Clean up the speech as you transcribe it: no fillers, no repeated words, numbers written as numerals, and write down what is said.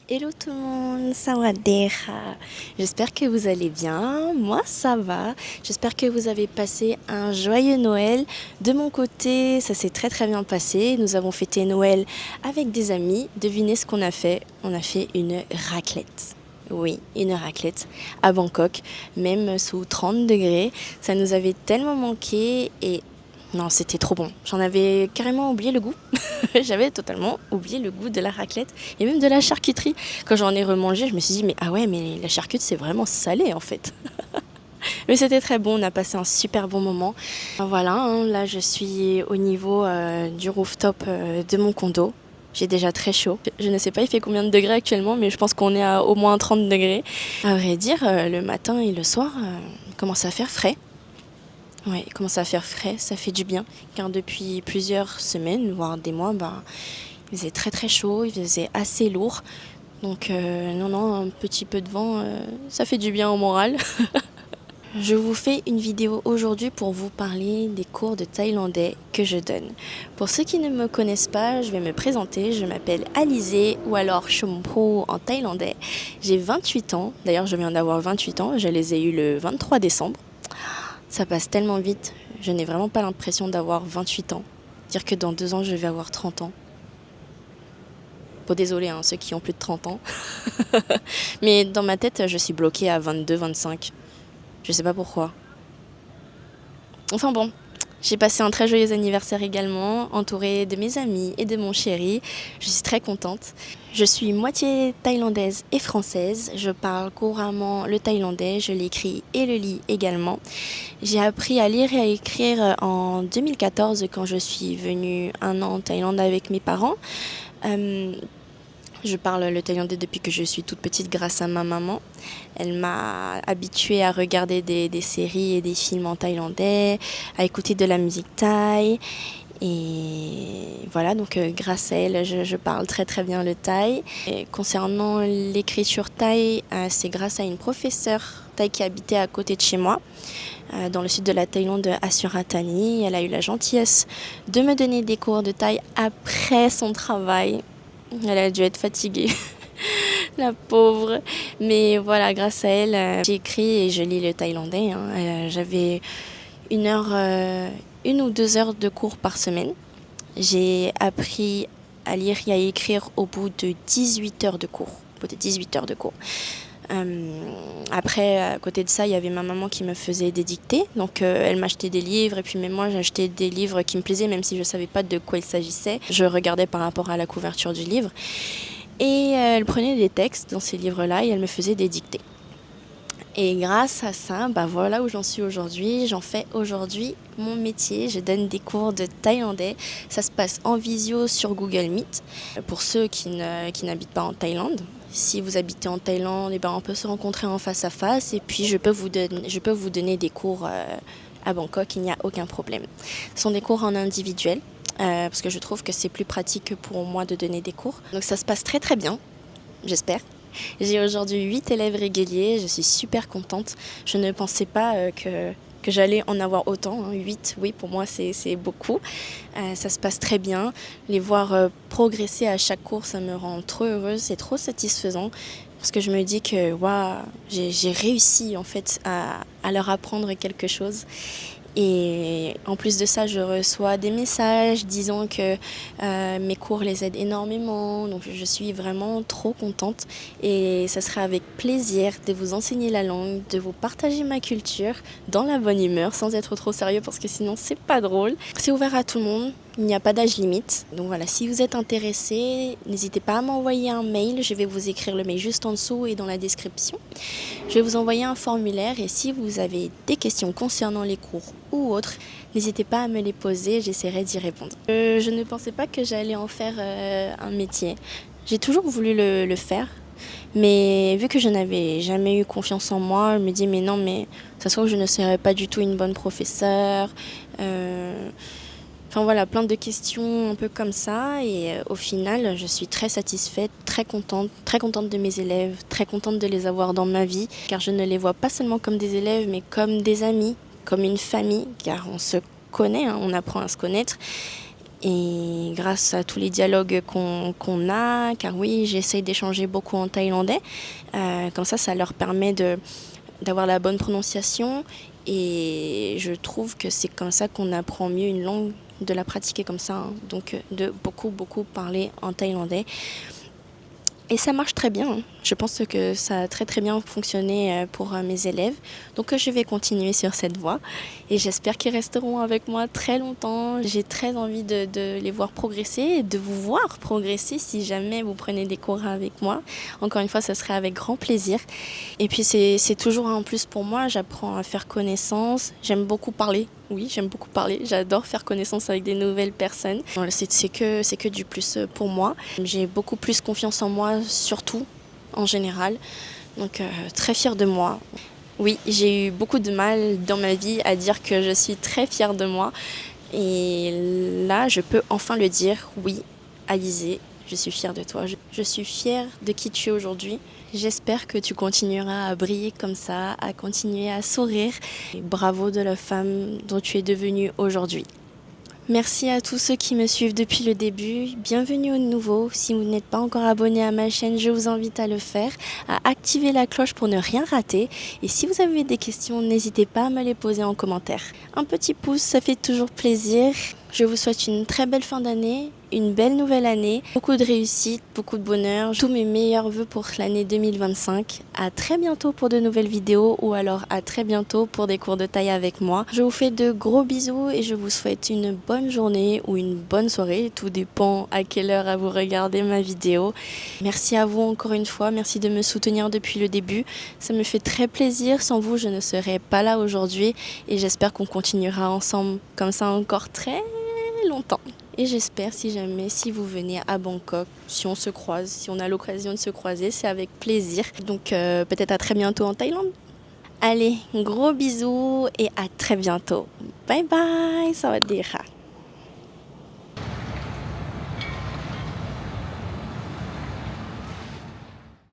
Hello tout le monde, sawadee-ra. J'espère que vous allez bien, moi ça va. J'espère que vous avez passé un joyeux Noël. De mon côté, ça s'est très très bien passé. Nous avons fêté Noël avec des amis. Devinez ce qu'on a fait? On a fait une raclette. Oui, une raclette à Bangkok, même sous 30 degrés. Ça nous avait tellement manqué et non, c'était trop bon. J'en avais carrément oublié le goût. J'avais totalement oublié le goût de la raclette et même de la charcuterie. Quand j'en ai remangé, je me suis dit, mais ah ouais, mais la charcuterie, c'est vraiment salé en fait. Mais c'était très bon, on a passé un super bon moment. Voilà, hein, là je suis au niveau du rooftop de mon condo. J'ai déjà très chaud. Je ne sais pas il fait combien de degrés actuellement, mais je pense qu'on est à au moins 30 degrés. À vrai dire, le matin et le soir, il commence à faire frais. Ouais, il commence à faire frais, ça fait du bien. Car depuis plusieurs semaines, voire des mois, il faisait très très chaud, il faisait assez lourd. Donc non, un petit peu de vent, ça fait du bien au moral. Je vous fais une vidéo aujourd'hui pour vous parler des cours de thaïlandais que je donne. Pour ceux qui ne me connaissent pas, je vais me présenter. Je m'appelle Alizé ou alors Chompo en thaïlandais. J'ai 28 ans, d'ailleurs je viens d'avoir 28 ans, je les ai eus le 23 décembre. Ça passe tellement vite, je n'ai vraiment pas l'impression d'avoir 28 ans. Dire que dans 2 ans je vais avoir 30 ans. Bon, désolé, hein, ceux qui ont plus de 30 ans. Mais dans ma tête, je suis bloquée à 22, 25. Je sais pas pourquoi. Enfin bon, j'ai passé un très joyeux anniversaire également, entourée de mes amis et de mon chéri. Je suis très contente. Je suis moitié thaïlandaise et française. Je parle couramment le thaïlandais, je l'écris et le lis également. J'ai appris à lire et à écrire en 2014 quand je suis venue 1 an en Thaïlande avec mes parents. Euh, Je parle le thaïlandais depuis que je suis toute petite grâce à ma maman. Elle m'a habituée à regarder des séries et des films en thaïlandais, à écouter de la musique thaï. Et voilà, donc grâce à elle, je parle très très bien le thaï. Et concernant l'écriture thaï, c'est grâce à une professeure thaï qui habitait à côté de chez moi, dans le sud de la Thaïlande, à Suratani. Elle a eu la gentillesse de me donner des cours de thaï après son travail. Elle a dû être fatiguée, la pauvre. Mais voilà, grâce à elle, j'ai écrit et je lis le thaïlandais, hein. J'avais 1 heure, 1 ou 2 heures de cours par semaine. J'ai appris à lire et à écrire au bout de 18 heures de cours. Au bout de 18 heures de cours. Après, à côté de ça, il y avait ma maman qui me faisait des dictées. Donc, elle m'achetait des livres et puis même moi, j'achetais des livres qui me plaisaient, même si je ne savais pas de quoi il s'agissait. Je regardais par rapport à la couverture du livre. Et elle prenait des textes dans ces livres-là et elle me faisait des dictées. Et grâce à ça, voilà où j'en suis aujourd'hui. J'en fais aujourd'hui mon métier. Je donne des cours de thaïlandais. Ça se passe en visio sur Google Meet. Pour ceux qui n'habitent pas en Thaïlande, si vous habitez en Thaïlande, on peut se rencontrer en face à face. Et puis je peux vous donner des cours à Bangkok, il n'y a aucun problème. Ce sont des cours en individuel. Parce que je trouve que c'est plus pratique pour moi de donner des cours. Donc ça se passe très très bien, j'espère. J'ai aujourd'hui 8 élèves réguliers, je suis super contente. Je ne pensais pas que j'allais en avoir autant, hein. 8, oui, pour moi c'est beaucoup. Ça se passe très bien. Les voir progresser à chaque cours, ça me rend trop heureuse, c'est trop satisfaisant. Parce que je me dis que waouh, j'ai réussi en fait à leur apprendre quelque chose. Et en plus de ça, je reçois des messages disant que mes cours les aident énormément. Donc je suis vraiment trop contente. Et ça sera avec plaisir de vous enseigner la langue, de vous partager ma culture dans la bonne humeur, sans être trop sérieux parce que sinon c'est pas drôle. C'est ouvert à tout le monde. Il n'y a pas d'âge limite. Donc voilà, si vous êtes intéressé, n'hésitez pas à m'envoyer un mail. Je vais vous écrire le mail juste en dessous et dans la description. Je vais vous envoyer un formulaire et si vous avez des questions concernant les cours ou autres, n'hésitez pas à me les poser, j'essaierai d'y répondre. Je ne pensais pas que j'allais en faire un métier. J'ai toujours voulu le faire, mais vu que je n'avais jamais eu confiance en moi, je me dis mais non, mais ça se trouve je ne serais pas du tout une bonne professeure. Enfin voilà, plein de questions un peu comme ça et au final, je suis très satisfaite, très contente de mes élèves, très contente de les avoir dans ma vie car je ne les vois pas seulement comme des élèves mais comme des amis, comme une famille car on se connaît, hein, on apprend à se connaître Et grâce à tous les dialogues qu'on a, car oui, j'essaye d'échanger beaucoup en thaïlandais, comme ça leur permet d'avoir la bonne prononciation. Et je trouve que c'est comme ça qu'on apprend mieux une langue, de la pratiquer comme ça, hein. Donc de beaucoup parler en thaïlandais. Et ça marche très bien. Je pense que ça a très bien fonctionné pour mes élèves. Donc je vais continuer sur cette voie et j'espère qu'ils resteront avec moi très longtemps. J'ai très envie de les voir progresser et de vous voir progresser si jamais vous prenez des cours avec moi. Encore une fois, ça serait avec grand plaisir. Et puis c'est toujours un plus pour moi. J'apprends à faire connaissance. J'aime beaucoup parler. Oui, j'aime beaucoup parler. J'adore faire connaissance avec des nouvelles personnes. C'est que du plus pour moi. J'ai beaucoup plus confiance en moi, surtout en général. Donc très fière de moi. Oui, j'ai eu beaucoup de mal dans ma vie à dire que je suis très fière de moi. Et là, je peux enfin le dire. Oui, Alizée, je suis fière de toi. Je suis fière de qui tu es aujourd'hui. J'espère que tu continueras à briller comme ça, à continuer à sourire. Et bravo de la femme dont tu es devenue aujourd'hui. Merci à tous ceux qui me suivent depuis le début. Bienvenue aux nouveaux. Si vous n'êtes pas encore abonné à ma chaîne, je vous invite à le faire, à activer la cloche pour ne rien rater. Et si vous avez des questions, n'hésitez pas à me les poser en commentaire. Un petit pouce, ça fait toujours plaisir. Je vous souhaite une très belle fin d'année, une belle nouvelle année, beaucoup de réussite, beaucoup de bonheur. Tous mes meilleurs vœux pour l'année 2025. À très bientôt pour de nouvelles vidéos ou alors à très bientôt pour des cours de taille avec moi. Je vous fais de gros bisous et je vous souhaite une bonne journée ou une bonne soirée. Tout dépend à quelle heure vous regardez ma vidéo. Merci à vous encore une fois. Merci de me soutenir depuis le début. Ça me fait très plaisir. Sans vous, je ne serais pas là aujourd'hui et j'espère qu'on continuera ensemble comme ça encore très longtemps. Et j'espère si vous venez à Bangkok, si on se croise, si on a l'occasion de se croiser, c'est avec plaisir. Donc peut-être à très bientôt en Thaïlande. Allez, gros bisous et à très bientôt. Bye bye, sawadee kha.